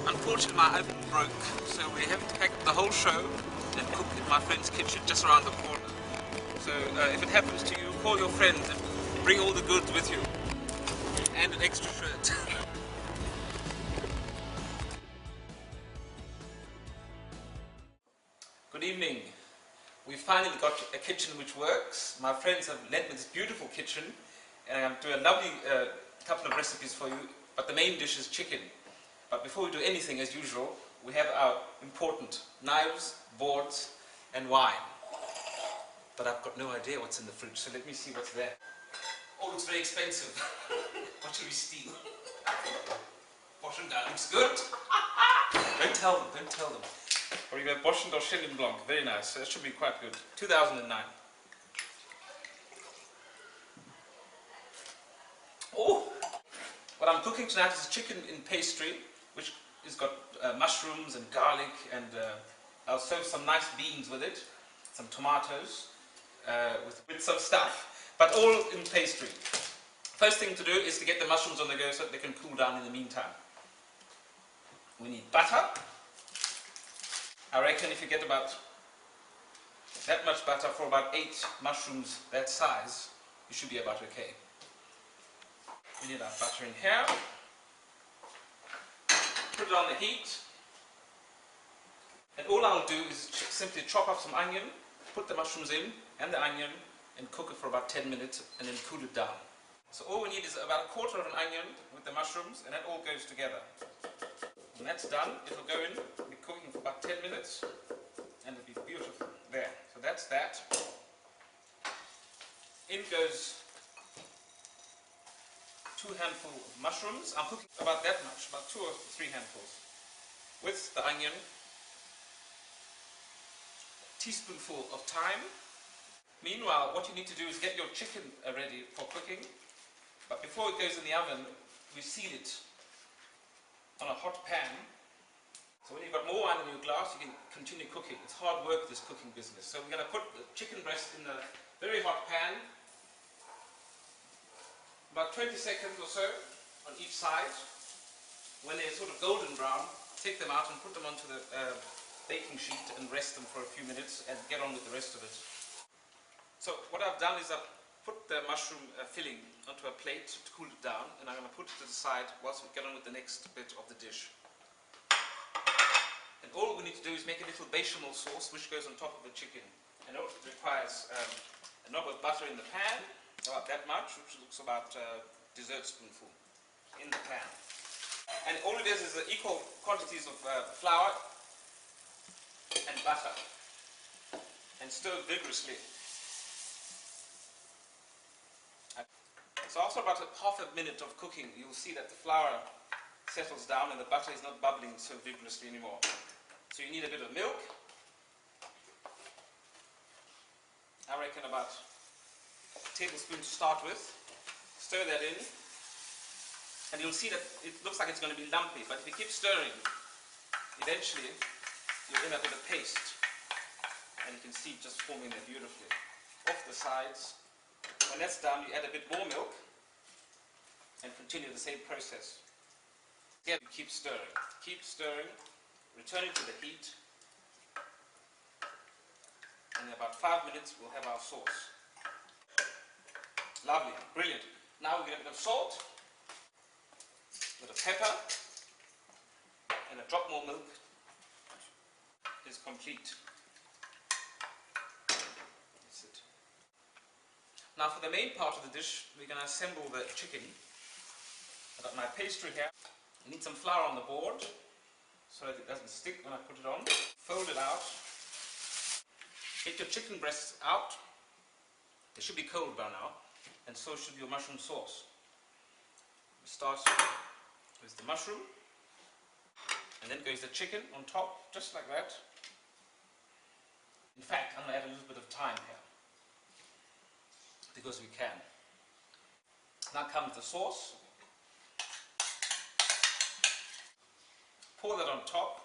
Unfortunately, my oven broke, so we're having to pack up the whole show and cook in my friend's kitchen just around the corner. So if it happens to you, call your friends and bring all the goods with you. And an extra shirt. Good evening. We finally got a kitchen which works. My friends have lent me this beautiful kitchen and I'm doing a lovely couple of recipes for you, but the main dish is chicken. But before we do anything, as usual, we have our important knives, boards and wine. But I've got no idea what's in the fridge, so let me see what's there. Oh, it's very expensive. What should we steal? Boschendal looks good. Don't tell them, don't tell them. Or you have Boschendal Chenin Blanc, very nice, so that should be quite good. 2009. Oh! What I'm cooking tonight is chicken in pastry, which has got mushrooms and garlic, and I'll serve some nice beans with it, some tomatoes, with bits of stuff, but all in pastry. First thing to do is to get the mushrooms on the go so that they can cool down in the meantime. We need butter. I reckon if you get about that much butter for about 8 mushrooms that size, you should be about okay. We need our butter in here. Put it on the heat. And all I'll do is simply chop up some onion, put the mushrooms in and the onion and cook it for about 10 minutes and then cool it down. So all we need is about 1/4 of an onion with the mushrooms and that all goes together. When that's done, it'll go in, be cooking for about 10 minutes and it'll be beautiful. There, so that's that. In goes 2 handfuls of mushrooms. I'm cooking about that much, about 2 or 3 handfuls. With the onion, a teaspoonful of thyme. Meanwhile, what you need to do is get your chicken ready for cooking. But before it goes in the oven, we seal it on a hot pan. So when you've got more wine in your glass, you can continue cooking. It's hard work, this cooking business. So we're going to put the chicken breast in a very hot pan. About 20 seconds or so on each side. When they're sort of golden brown, take them out and put them onto the baking sheet and rest them for a few minutes and get on with the rest of it. So what I've done is I've put the mushroom filling onto a plate to cool it down, and I'm going to put it to the side whilst we get on with the next bit of the dish. And all we need to do is make a little bechamel sauce which goes on top of the chicken. And it requires a knob of butter in the pan, about that much, which looks about a dessert spoonful in the pan. And all it is equal quantities of flour and butter, and stir vigorously. So after about half a minute of cooking, you'll see that the flour settles down and the butter is not bubbling so vigorously anymore. So you need a bit of milk. I reckon about a tablespoon to start with. Stir that in. And you'll see that it looks like it's going to be lumpy, but if you keep stirring, eventually you'll end up with a paste. And you can see it just forming there beautifully. Off the sides. When that's done, you add a bit more milk and continue the same process. Again, keep stirring, returning to the heat, and in about 5 minutes we'll have our sauce. Lovely, brilliant. Now we're going to get a bit of salt, a bit of pepper, and a drop more milk is complete. That's it. Now for the main part of the dish, we're going to assemble the chicken. I've got my pastry here. I need some flour on the board so that it doesn't stick when I put it on. Fold it out. Get your chicken breasts out. They should be cold by now, and so should your mushroom sauce. We start with the mushroom, and then goes the chicken on top, just like that. In fact, I'm going to add a little bit of thyme here, because we can. Now comes the sauce. Pour that on top.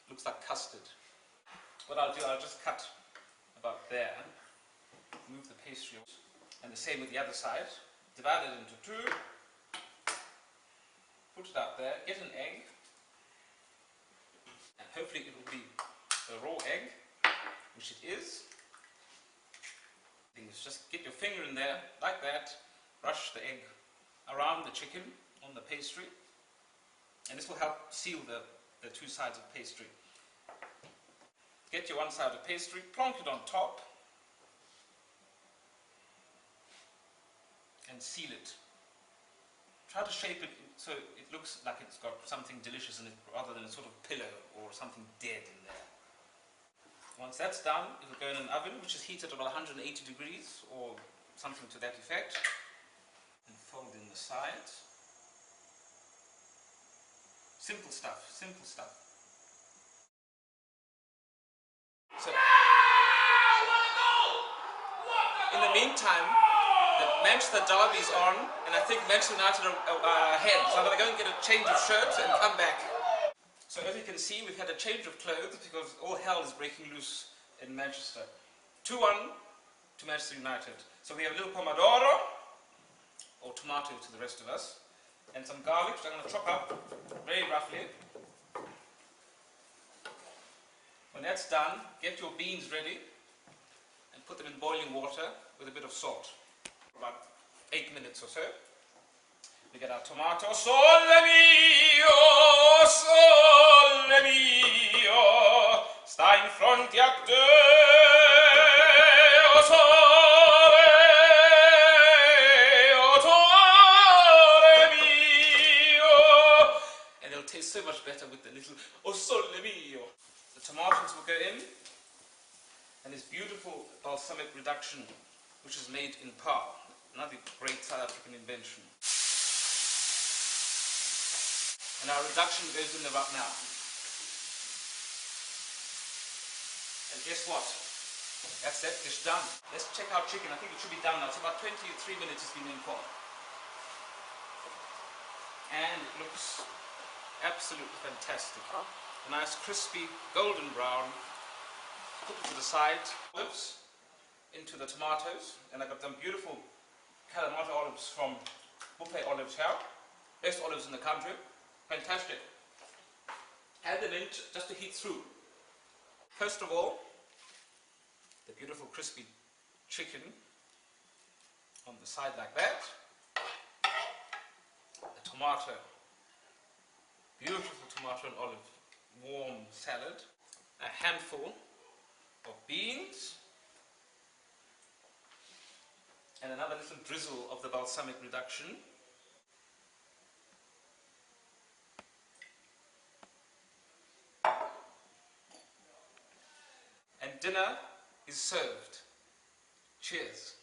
Looks like custard. What I'll do, I'll just cut about there, move the pastry, and the same with the other side. Divide it into two, put it out there, get an egg, and hopefully it will be a raw egg, which it is. Just get your finger in there, like that, brush the egg around the chicken on the pastry, and this will help seal the two sides of pastry. Get your one side of pastry, plonk it on top, and seal it. Try to shape it so it looks like it's got something delicious in it, rather than a sort of pillow or something dead in there. Once that's done, it will go in an oven which is heated at about 180 degrees or something to that effect, and fold in the sides. Simple stuff, simple stuff. So, in the meantime, the Manchester Derby is on, and I think Manchester United are ahead. So I'm going to go and get a change of shirts and come back. So as you can see, we've had a change of clothes because all hell is breaking loose in Manchester. 2-1 to Manchester United. So we have a little pomodoro, or tomato to the rest of us, and some garlic, which I'm going to chop up very roughly. When that's done, get your beans ready and put them in boiling water with a bit of salt. About 8 minutes or so. We get our tomato. Sole mio, sta in fronte a te, o sole mio. And it'll taste so much better with the little o sole mio. The tomatoes will go in, and this beautiful balsamic reduction, which is made in Paarl, another great South African invention. And our reduction goes in about now. And guess what? That's that dish done. Let's check our chicken. I think it should be done now. It's about 23 minutes it's been in Paarl. And it looks absolutely fantastic. A nice crispy golden brown. Put it to the side. Olives into the tomatoes, and I got some beautiful Kalamata olives from Gourmet olives here. Best olives in the country. Fantastic. Add them in just to heat through. First of all, the beautiful crispy chicken on the side like that. The tomato. Beautiful tomato and olive warm salad. A handful of beans. And another little drizzle of the balsamic reduction. And dinner is served. Cheers.